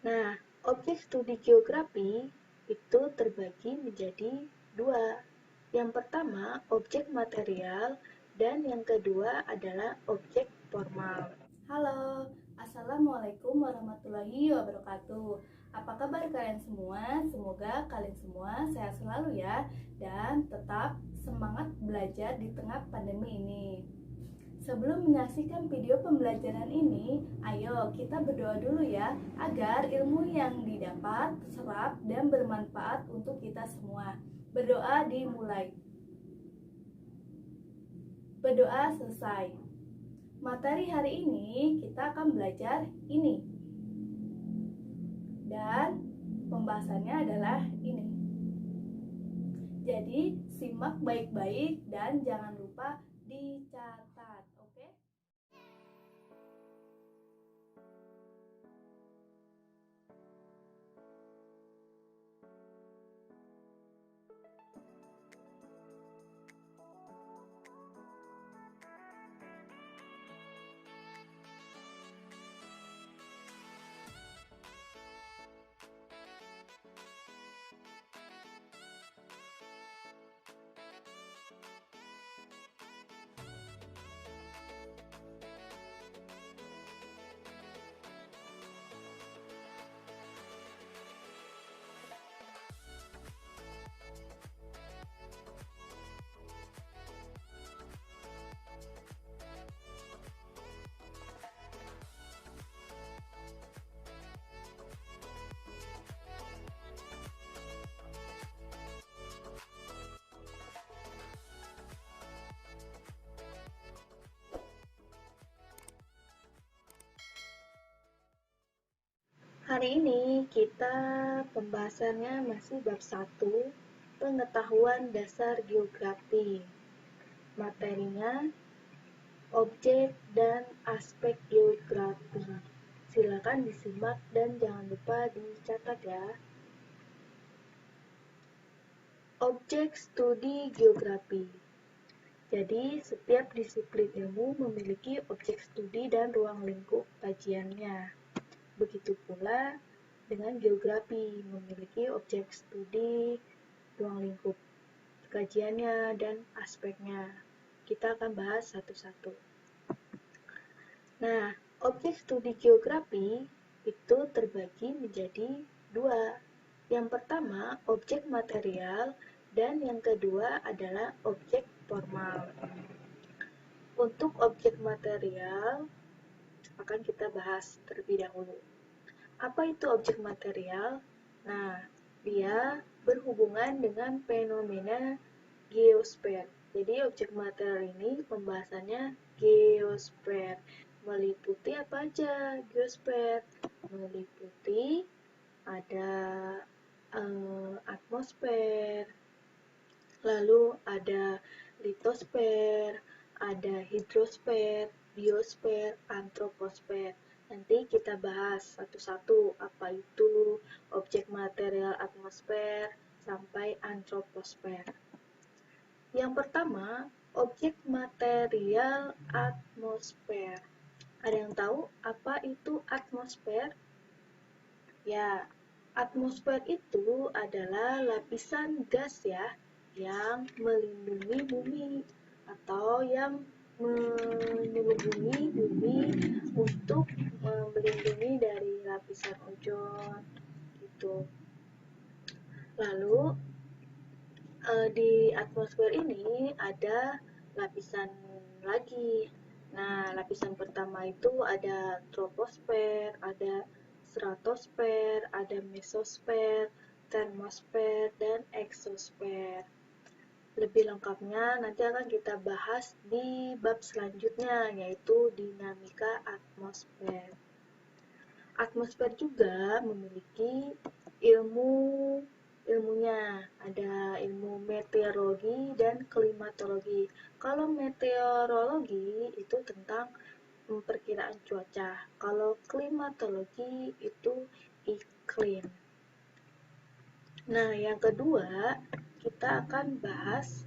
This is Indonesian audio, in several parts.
Nah, objek studi geografi itu terbagi menjadi dua. Yang pertama, objek material, dan yang kedua adalah objek formal. Halo, Assalamualaikum warahmatullahi wabarakatuh. Apa kabar kalian semua? Semoga kalian semua sehat selalu ya, dan tetap semangat belajar di tengah pandemi ini. Sebelum menyaksikan video pembelajaran ini, ayo kita berdoa dulu ya, agar ilmu yang didapat serap dan bermanfaat untuk kita semua. Berdoa dimulai. Berdoa selesai. Materi hari ini kita akan belajar ini. Dan pembahasannya adalah ini. Jadi, simak baik-baik dan jangan lupa dicatat, oke? Hari ini kita pembahasannya masih bab 1, pengetahuan dasar geografi. Materinya objek dan aspek geografi. Silakan disimak dan jangan lupa dicatat ya. Objek studi geografi. Jadi, setiap disiplin ilmu memiliki objek studi dan ruang lingkup kajiannya. Begitu pula dengan geografi, memiliki objek studi, ruang lingkup kajiannya, dan aspeknya. Kita akan bahas satu-satu. Nah, objek studi geografi itu terbagi menjadi dua. Yang pertama, objek material, dan yang kedua adalah objek formal. Untuk objek material, akan kita bahas terlebih dahulu. Apa itu objek material? Nah, dia berhubungan dengan fenomena geosfer. Jadi objek material ini pembahasannya geosfer. Meliputi apa aja geosfer? Meliputi ada atmosfer, lalu ada litosfer, ada hidrosfer, biosfer, antroposfer. Nanti kita bahas satu-satu apa itu objek material atmosfer sampai antroposfer. Yang pertama, objek material atmosfer. Ada yang tahu apa itu atmosfer? Ya, atmosfer itu adalah lapisan gas ya yang melindungi bumi atau yang menyelubungi bumi untuk melindungi dari lapisan ozon gitu. Lalu di atmosfer ini ada lapisan lagi. Nah, lapisan pertama itu ada troposfer, ada stratosfer, ada mesosfer, termosfer, dan eksosfer. Lebih lengkapnya nanti akan kita bahas di bab selanjutnya, yaitu dinamika atmosfer. Atmosfer juga memiliki ilmunya, ada ilmu meteorologi dan klimatologi. Kalau meteorologi itu tentang perkiraan cuaca, kalau klimatologi itu iklim. Nah, yang kedua, kita akan bahas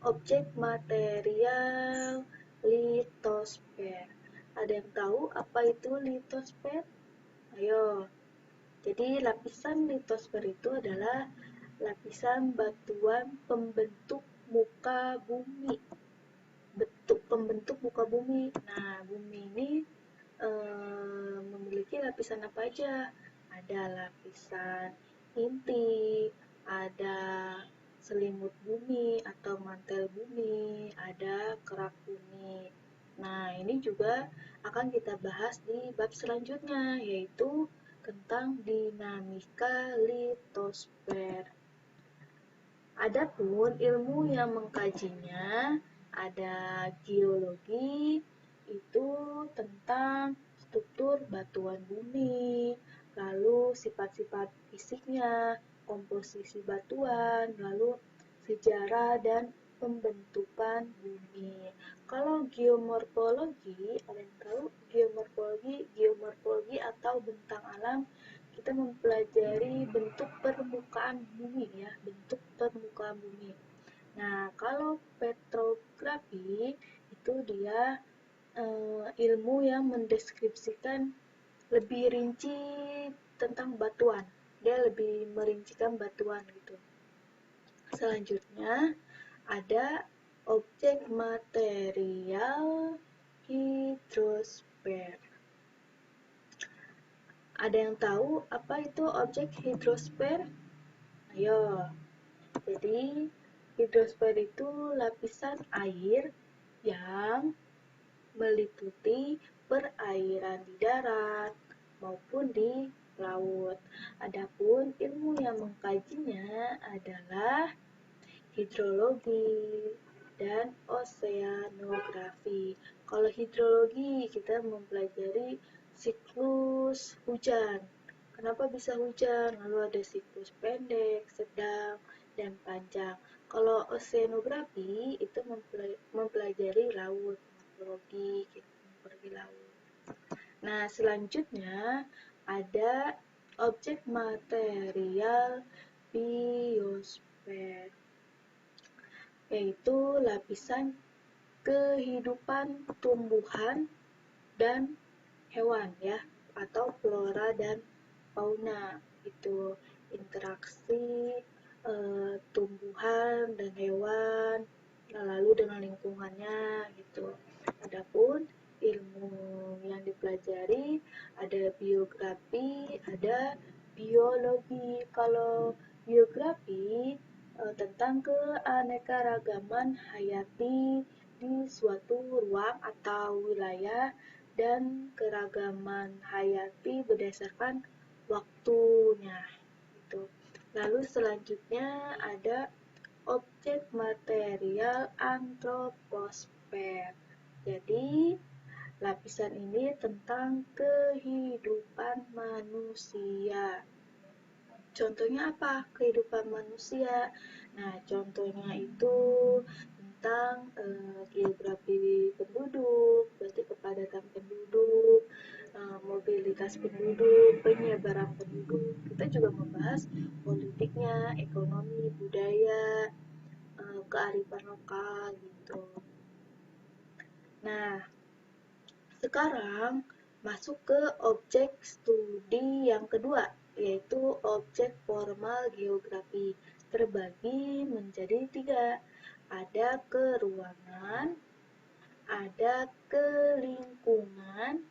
objek material litosfer. Ada yang tahu apa itu litosfer? Ayo. Jadi lapisan litosfer itu adalah lapisan batuan pembentuk muka bumi. Pembentuk muka bumi. Nah, bumi ini memiliki lapisan apa aja? Ada lapisan inti, ada selimut bumi atau mantel bumi, ada kerak bumi. Nah, ini juga akan kita bahas di bab selanjutnya, yaitu tentang dinamika litosfer. Adapun ilmu yang mengkajinya ada geologi, itu tentang struktur batuan bumi, lalu sifat-sifat fisiknya, komposisi batuan, lalu sejarah dan pembentukan bumi. Kalau geomorfologi, ada yang tahu geomorfologi atau bentang alam, kita mempelajari bentuk permukaan bumi ya, bentuk permukaan bumi. Nah, kalau petrografi itu dia ilmu yang mendeskripsikan lebih rinci tentang batuan. Dia lebih merincikan batuan gitu. Selanjutnya ada objek material hidrosfer. Ada yang tahu apa itu objek hidrosfer? Ayo. Jadi, hidrosfer itu lapisan air yang meliputi perairan di darat maupun di laut. Adapun ilmu yang mengkajinya adalah hidrologi dan oseanografi. Kalau hidrologi, kita mempelajari siklus hujan. Kenapa bisa hujan? Lalu ada siklus pendek, sedang, dan panjang. Kalau oseanografi itu mempelajari laut, morfologi, morfologi laut. Nah, selanjutnya ada objek material biosfer, yaitu lapisan kehidupan tumbuhan dan hewan ya, atau flora dan fauna. Itu interaksi tumbuhan dan hewan lalu dengan lingkungannya gitu. Adapun ilmu yang dipelajari ada biografi, ada biologi. Kalau biografi tentang keanekaragaman hayati di suatu ruang atau wilayah dan keragaman hayati berdasarkan waktunya. Gitu. Lalu selanjutnya ada objek material antroposfer. Jadi, lapisan ini tentang kehidupan manusia. Contohnya apa? Kehidupan manusia. Nah, contohnya itu tentang geografi penduduk, berarti kepadatan penduduk, mobilitas penduduk, penyebaran penduduk. Kita juga membahas politiknya, ekonomi, budaya, kearifan lokal gitu. Nah, sekarang masuk ke objek studi yang kedua, yaitu objek formal geografi. Terbagi menjadi 3. Ada keruangan, ada kelingkungan,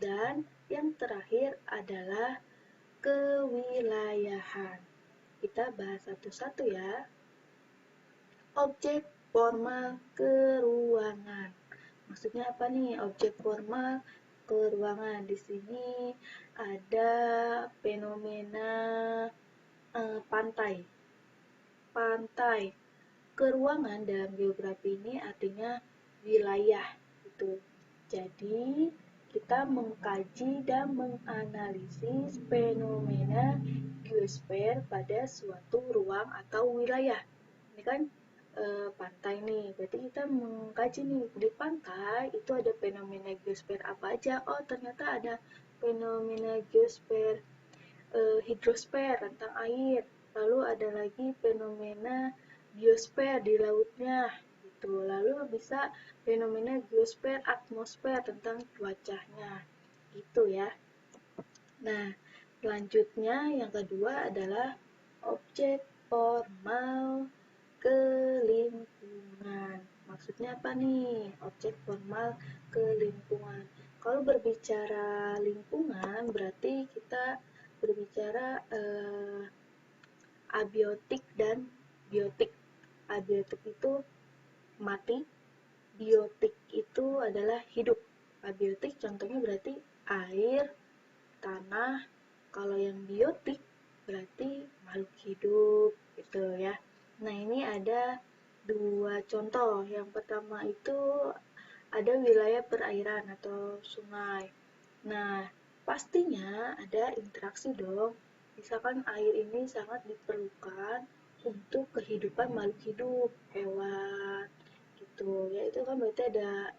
dan yang terakhir adalah kewilayahan. Kita bahas satu-satu ya. Objek formal keruangan. Maksudnya apa nih objek formal keruangan? Di sini ada fenomena pantai. Pantai. Keruangan dalam geografi ini artinya wilayah gitu. Jadi kita mengkaji dan menganalisis fenomena geosfer pada suatu ruang atau wilayah. Ini kan pantai nih, berarti kita mengkaji nih di pantai itu ada fenomena geosfer apa aja. Oh, ternyata ada fenomena geosfer hidrosfer tentang air, lalu ada lagi fenomena biosfer di lautnya gitu, lalu bisa fenomena geosfer atmosfer tentang cuacanya gitu ya. Nah, Selanjutnya yang kedua adalah objek formal ke lingkungan. Maksudnya apa nih? Objek formal ke lingkungan. Kalau berbicara lingkungan berarti kita berbicara abiotik dan biotik. Abiotik itu mati, biotik itu adalah hidup. Abiotik contohnya berarti air, tanah. Kalau yang biotik berarti makhluk hidup gitu ya. Nah, ini ada dua contoh. Yang pertama itu ada wilayah perairan atau sungai. Nah, pastinya ada interaksi dong. Misalkan air ini sangat diperlukan untuk kehidupan makhluk hidup, hewan, gitu. Ya, itu kan berarti ada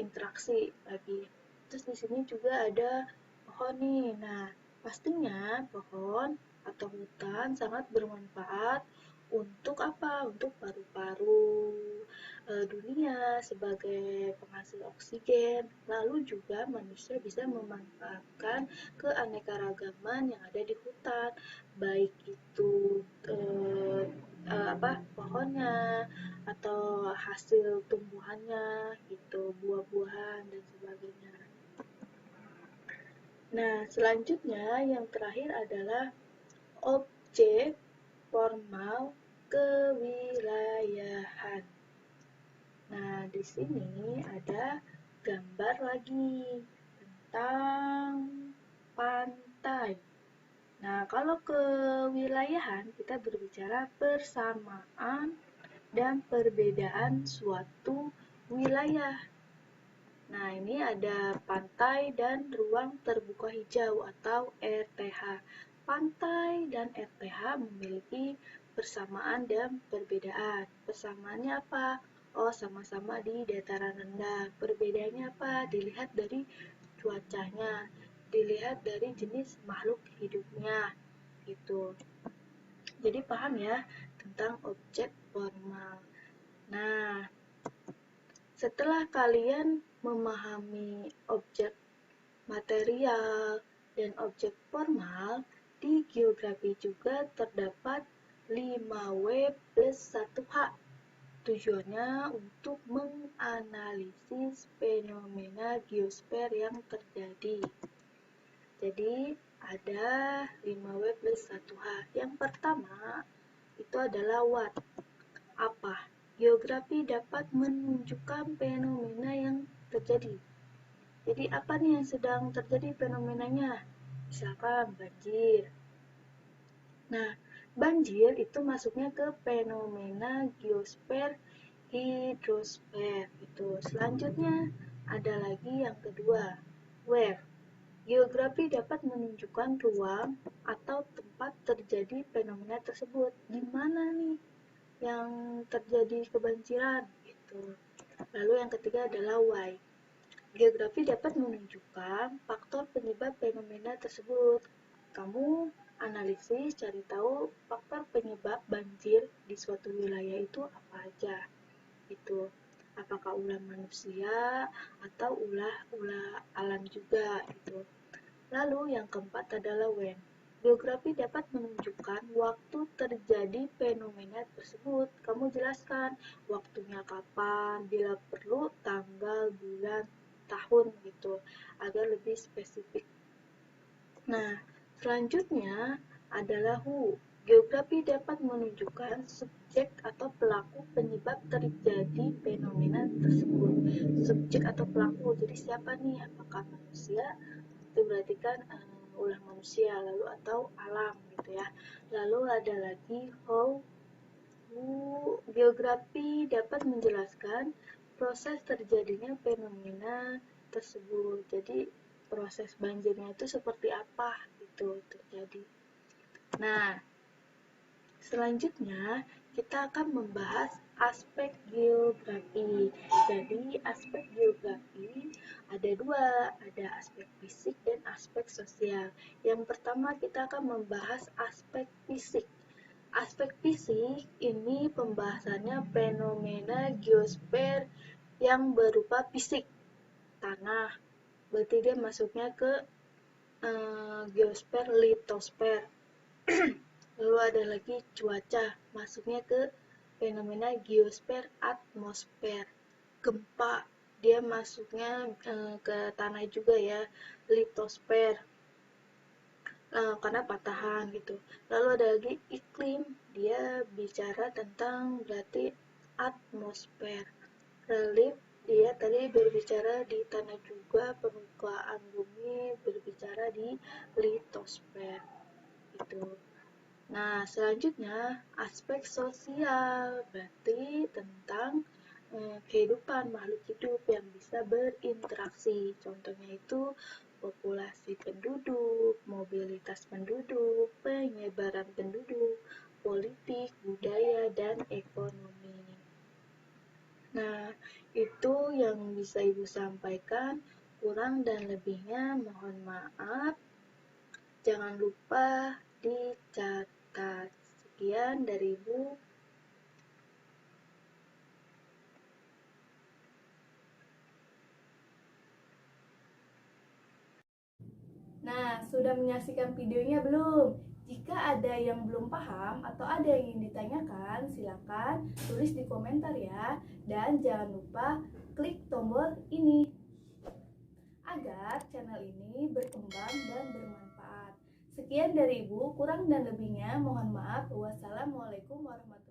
interaksi lagi. Terus di sini juga ada pohon nih. Nah, pastinya pohon atau hutan sangat bermanfaat untuk apa? Untuk paru-paru dunia sebagai penghasil oksigen. Lalu juga manusia bisa memanfaatkan keanekaragaman yang ada di hutan, baik itu pohonnya atau hasil tumbuhannya gitu, buah-buahan dan sebagainya. Nah, selanjutnya yang terakhir adalah objek formal kewilayahan. Nah, di sini ada gambar lagi tentang pantai. Nah, kalau kewilayahan kita berbicara persamaan dan perbedaan suatu wilayah. Nah, ini ada pantai dan ruang terbuka hijau atau RTH. Pantai dan RTH memiliki persamaan dan perbedaan. Persamaannya apa? Oh, sama-sama di dataran rendah. Perbedaannya apa? Dilihat dari cuacanya, dilihat dari jenis makhluk hidupnya, gitu. Jadi paham ya tentang objek formal. Nah, setelah kalian memahami objek material dan objek formal, di geografi juga terdapat 5W plus 1H. Tujuannya untuk menganalisis fenomena geosfer yang terjadi. Jadi, ada 5W plus 1H. Yang pertama, itu adalah what. Apa? Geografi dapat menunjukkan fenomena yang terjadi. Jadi apa nih yang sedang terjadi fenomenanya? Misalkan banjir. Nah, banjir itu masuknya ke fenomena geosfer, hidrosfer. Itu. Selanjutnya ada lagi yang kedua, where. Geografi dapat menunjukkan ruang atau tempat terjadi fenomena tersebut. Di mana nih yang terjadi kebanjiran gitu. Lalu yang ketiga adalah why. Geografi dapat menunjukkan faktor penyebab fenomena tersebut. Kamu analisis, cari tahu faktor penyebab banjir di suatu wilayah itu apa aja. Itu apakah ulah manusia atau ulah alam juga gitu. Lalu yang keempat adalah when. Geografi dapat menunjukkan waktu terjadi fenomena tersebut. Kamu jelaskan waktunya kapan, bila perlu tanggal, bulan, tahun gitu, agar lebih spesifik. Nah, selanjutnya adalah who. Geografi dapat menunjukkan subjek atau pelaku penyebab terjadi fenomena tersebut. Subjek atau pelaku, jadi siapa nih? Apakah manusia? Itu berarti kan ulah manusia, lalu atau alam gitu ya. Lalu ada lagi how. Geografi dapat menjelaskan proses terjadinya fenomena tersebut. Jadi proses banjirnya itu seperti apa gitu terjadi. Nah, selanjutnya kita akan membahas aspek geografi. Jadi aspek geografi ada dua, ada aspek fisik dan aspek sosial. Yang pertama kita akan membahas aspek fisik. Aspek fisik ini pembahasannya fenomena geosfer yang berupa fisik tanah. Berarti dia masuknya ke geosfer, litosfer. Lalu ada lagi cuaca, masuknya ke fenomena geosfer, atmosfer. Gempa, dia masuknya ke tanah juga ya, litosfer, karena patahan gitu. Lalu ada lagi iklim, dia bicara tentang berarti atmosfer. Relief, dia tadi berbicara di tanah juga, permukaan bumi berbicara di litosfer gitu. Nah, selanjutnya aspek sosial, berarti tentang kehidupan makhluk hidup yang bisa berinteraksi. Contohnya itu populasi penduduk, mobilitas penduduk, penyebaran penduduk, politik, budaya, dan ekonomi. Nah, itu yang bisa Ibu sampaikan. Kurang dan lebihnya mohon maaf. Jangan lupa dicatat. Sekian dari Ibu. Nah, sudah menyaksikan videonya belum? Jika ada yang belum paham atau ada yang ingin ditanyakan, silakan tulis di komentar ya. Dan jangan lupa klik tombol ini agar channel ini berkembang dan bermanfaat. Sekian dari Ibu, kurang dan lebihnya mohon maaf. Wassalamualaikum warahmatullahi wabarakatuh.